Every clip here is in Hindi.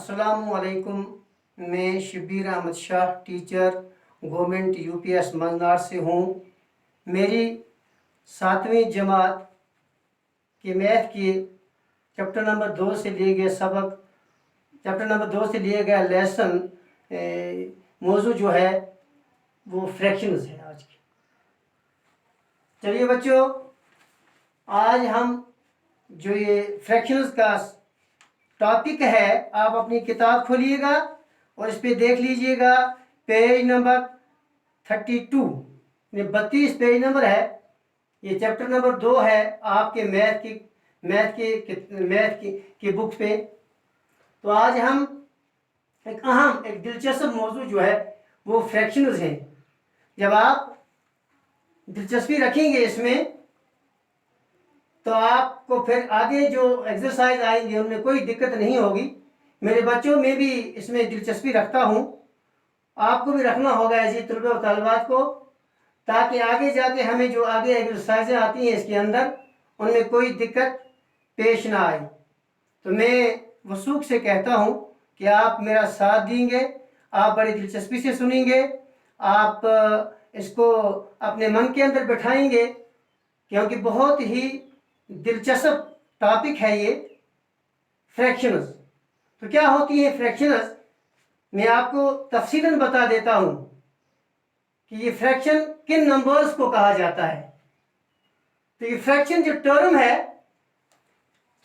अस्सलामुअलैकुम। मैं Shabbir Ahmad Shah, teacher government UPS Manjnar से हूँ। मेरी 7वीं जमात के मैथ के चैप्टर नंबर 2 से लिए गए सबक, चैप्टर नंबर 2 से लिए गया लेसन मौजू जो है वो फ्रैक्शंस है आज की। चलिए बच्चों, आज हम जो ये फ्रैक्शंस का टॉपिक है, आप अपनी किताब खोलिएगा और इस पे देख लीजिएगा पेज नंबर 32, 32 पेज नंबर है। ये चैप्टर नंबर 2 है आपके मैथ की बुक पे। तो आज हम एक दिलचस्प मौजू जो है वो फ्रैक्शंस है। जब आप दिलचस्पी रखेंगे इसमें तो आपको फिर आगे जो एक्सरसाइज आएंगे उनमें कोई दिक्कत नहीं होगी। मेरे बच्चों में भी इसमें दिलचस्पी रखता हूँ, आपको भी रखना होगा ऐसी तलबा और तालिबात को, ताकि आगे जाके हमें जो आगे एक्सरसाइजें आती हैं इसके अंदर उनमें कोई दिक्कत पेश ना आए। तो मैं वसूख से कहता हूँ कि आप मेरा साथ देंगे, आप बड़ी दिलचस्पी से सुनेंगे, आप इसको अपने मन के अंदर बैठाएंगे, क्योंकि बहुत ही दिलचस्प टॉपिक है ये फ्रैक्शंस। तो क्या होती है फ्रैक्शंस, मैं आपको तफसीलन बता देता हूं कि ये फ्रैक्शन किन नंबर्स को कहा जाता है। तो ये फ्रैक्शन जो टर्म है,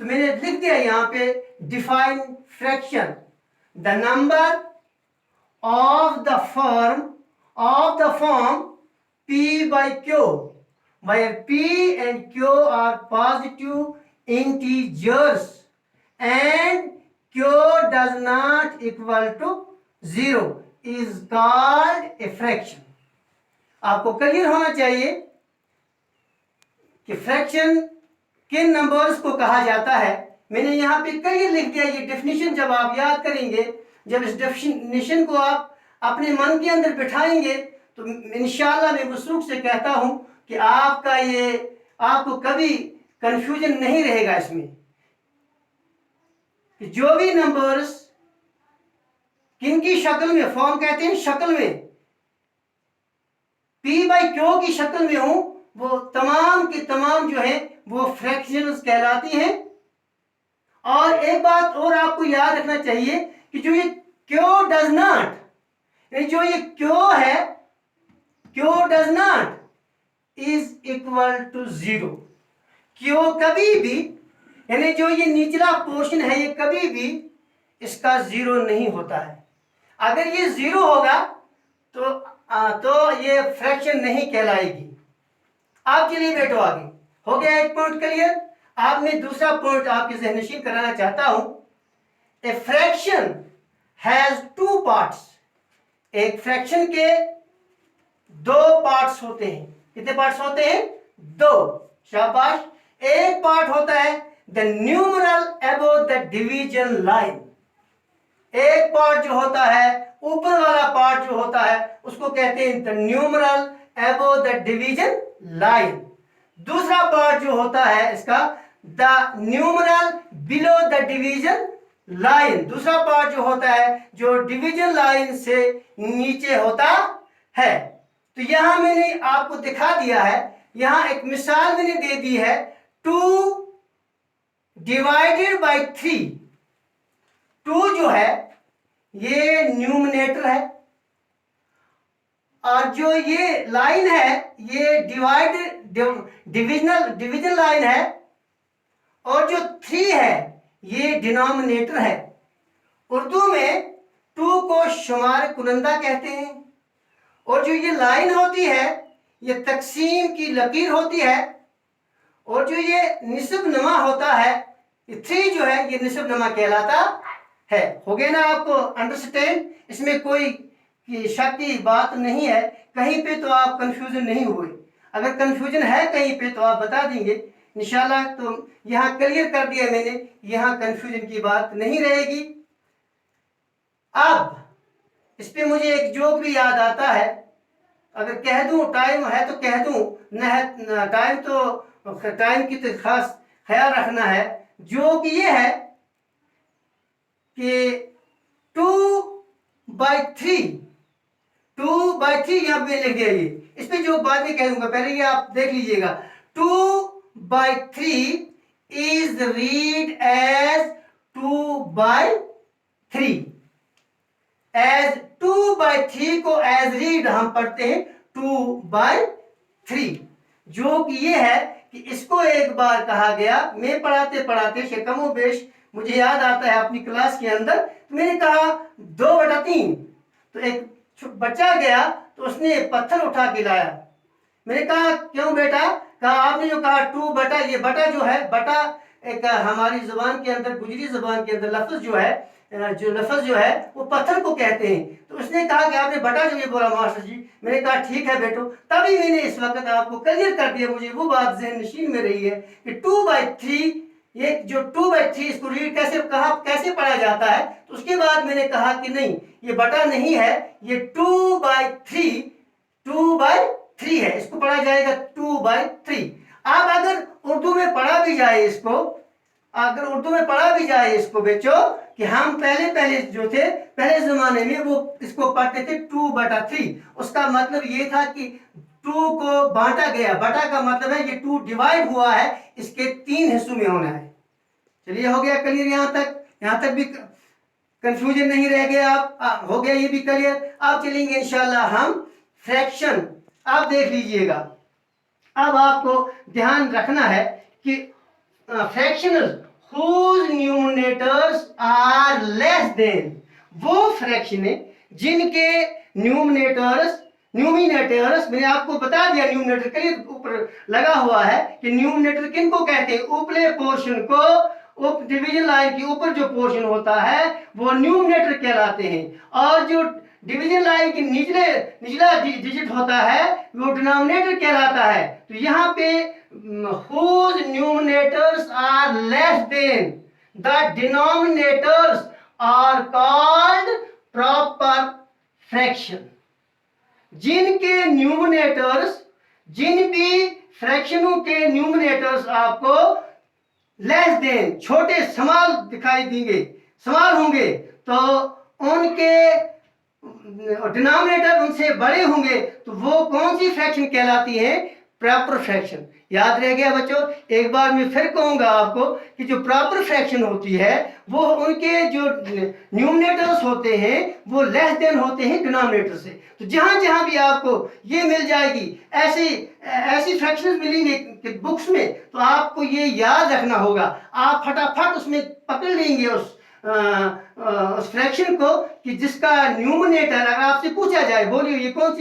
तो मैंने लिख दिया यहां पे, define fraction the number of the form p by q, where p and q are positive integers and q does not equal to 0 is called a fraction। आपको क्लियर होना चाहिए कि फ्रैक्शन किन नंबर्स को कहा जाता है। मैंने यहाँ पे क्लियर लिख दिया। ये डेफिनेशन जब आप याद करेंगे, जब इस डेफिनेशन को आप अपने मन के अंदर बिठाएंगे, तो इंशाअल्लाह मैं वसूख से कहता हूं कि आपको कभी कंफ्यूजन नहीं रहेगा इसमें कि जो भी नंबर्स किनकी शक्ल में, फॉर्म कहते हैं शक्ल में, p by q की शक्ल में हो, वो तमाम की तमाम जो है वो फ्रैक्शंस कहलाती हैं। और एक बात और आपको याद रखना चाहिए कि जो ये q does not, जो ये q है, q does not is equal to 0। q कभी भी, यानी जो ये निचला पोर्शन है, ये कभी भी इसका 0 नहीं होता है। अगर ये 0 होगा तो ये फ्रैक्शन नहीं कहलाएगी। आप चलिए बैठो आगे। हो गया एक पॉइंट क्लियर। आप मैं दूसरा पॉइंट आपके ज़हननशीन कराना चाहता हूं। A fraction has 2 parts. एक फ्रैक्शन के 2 पार्ट्स होते हैं। कितने पार्ट्स होते हैं? 2। शाबाश। एक पार्ट होता है the numeral above the division line. एक पार्ट जो होता है, ऊपर वाला पार्ट जो होता है, उसको कहते हैं the numeral above the division line. दूसरा पार्ट जो होता है इसका, the numeral below the division line. दूसरा पार्ट जो होता है जो डिवीजन लाइन से नीचे होता है। तो यहां मैंने आपको दिखा दिया है, यहां एक मिसाल मैंने दे दी है, 2 डिवाइडेड बाई 3। 2 जो है ये न्यूमरेटर है, और जो ये लाइन है ये डिविजन लाइन है, और जो 3 है ये डिनोमिनेटर है। उर्दू में 2 को शुमार कुनंदा कहते हैं, और जो ये लाइन होती है ये तकसीम की लकीर होती है, और जो ये निस्ब नमा होता है, ये 3 जो है ये निस्ब नमा कहलाता है। हो गया ना आपको अंडरस्टैंड? इसमें कोई शक की बात नहीं है। कहीं पे तो आप कंफ्यूजन नहीं हुए। अगर कंफ्यूजन है कहीं पे तो आप बता देंगे इंशाल्लाह। तो यहाँ क्लियर कर दिया मैंने, यहाँ कंफ्यूजन की बात नहीं रहेगी। अब इस पे मुझे एक जोक भी याद आता है, अगर कह दूं टाइम है तो कह दूं, न है टाइम तो टाइम की तो खास ख्याल रखना है। जोक ये है कि 2/3, 2/3 यहाँ पे लिख दिया। ये इस पे जो बाद में कह दूंगा, पहले ये आप देख लीजिएगा। 2/3 इज रीड एज 2/3, एज 2/3 को एज रीड हम पढ़ते हैं 2/3, जो कि ये है कि इसको एक बार कहा गया, मैं पढ़ाते पढ़ाते कमो बेश मुझे याद आता है अपनी क्लास के अंदर, तो मैंने कहा 2/3, तो एक बच्चा गया तो उसने पत्थर उठा के लाया। मैंने कहा क्यों बेटा? कहा आपने जो कहा 2 बटा, ये बटा जो है, बटा एक हमारी जुबान के अंदर, गुजरी जुबान के अंदर लफ्ज जो है, जो लफ्ज जो है वो पत्थर को कहते हैं। तो उसने कहा कि आपने बटा जो ये बोला मास्टर जी। मैंने कहा ठीक है बेटो, तभी मैंने इस वक्त आपको क्लियर कर दिया, मुझे वो बात ज़हन नशीन में रही है कि 2/3, ये जो 2/3 इसको रीड कैसे कैसे पढ़ा जाता है। तो उसके बाद मैंने कहा कि नहीं, ये बटा नहीं है, ये 2/3 है, इसको पढ़ा जाएगा 2/3। अब अगर उर्दू में पढ़ा भी जाए इसको, अगर उर्दू में पढ़ा भी जाए इसको बच्चों, कि हम पहले जो थे, पहले जमाने में वो इसको पढ़ते थे 2/3, उसका मतलब ये था कि 2 को बांटा गया, बटा का मतलब है ये 2 डिवाइड हुआ है, इसके 3 हिस्सों में होना है। चलिए हो गया क्लियर यहाँ तक भी कंफ्यूजन नहीं रह गया, आप हो गया ये भी क्लियर। अब चलेंगे इंशाल्लाह हम फ्रैक्शन। आप देख लीजिएगा, अब आपको ध्यान रखना है कि fractional whose numerators are less than, वो फ्रैक्शन जिनके न्यूमिनेटर्स मैंने आपको बता दिया, न्यूमिनेटर के लिए ऊपर लगा हुआ है कि न्यूमिनेटर किनको कहते हैं, उपले पोर्शन को, उप डिवीजन लाइन के ऊपर जो पोर्शन होता है वो न्यूमिनेटर कहलाते हैं, और जो डिवीजन लाइन के निचला डिजिट होता है वो डिनोमिनेटर कहलाता है। तो यहाँ पे whose numerators are less than the denominators are called proper fraction. जिनके न्यूमिनेटर्स, जिन भी फ्रैक्शनों के न्यूमिनेटर्स आपको लेस देन, छोटे स्मॉल दिखाई देंगे, स्मॉल होंगे, तो उनके डिनोमिनेटर उनसे बड़े होंगे, तो वो कौन सी फ्रैक्शन कहलाती है? Proper fraction. याद रह गया बच्चों? एक बार मैं फिर कहूंगा आपको कि जो प्रॉपर फ्रैक्शन होती है वो उनके जो न्यूमिनेटर्स होते हैं वो लेस देन होते हैं डिनोमिनेटर से। तो जहां जहां भी आपको ये मिल जाएगी, ऐसी फ्रैक्शंस मिलेंगे बुक्स में, तो आपको ये याद रखना होगा, आप फटाफट उसमें पकड़ लेंगे उस फ्रैक्शन को कि जिसका न्यूमिनेटर, अगर आपसे पूछा जाए बोलिए ये कौन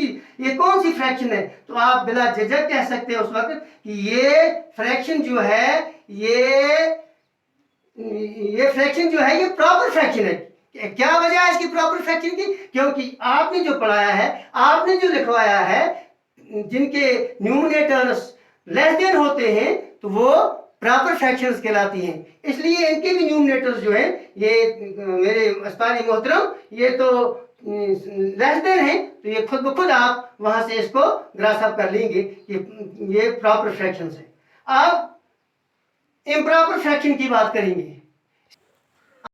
सी फ्रैक्शन है, तो आप बिला झिझक कह सकते हैं उस वक्त कि ये फ्रैक्शन जो है, ये फ्रैक्शन जो है ये प्रॉपर फ्रैक्शन है। क्या वजह है इसकी प्रॉपर फ्रैक्शन की? क्योंकि आपने जो पढ़ाया है, आपने जो लिखवाया है, जिनके न्यूमिनेटर्स लेस देन होते हैं तो वो प्रॉपर फ्रैक्शंस कहलाती हैं। इसलिए इनके भी न्यूमिनेटर्स जो हैं, ये मेरे अस्तानी मोहतरम, ये तो लेस देन है, तो ये खुद ब खुद आप वहां से इसको ग्रास अप कर लेंगे कि ये प्रॉपर फ्रैक्शंस है। अब इम्प्रॉपर फ्रैक्शन की बात करेंगे।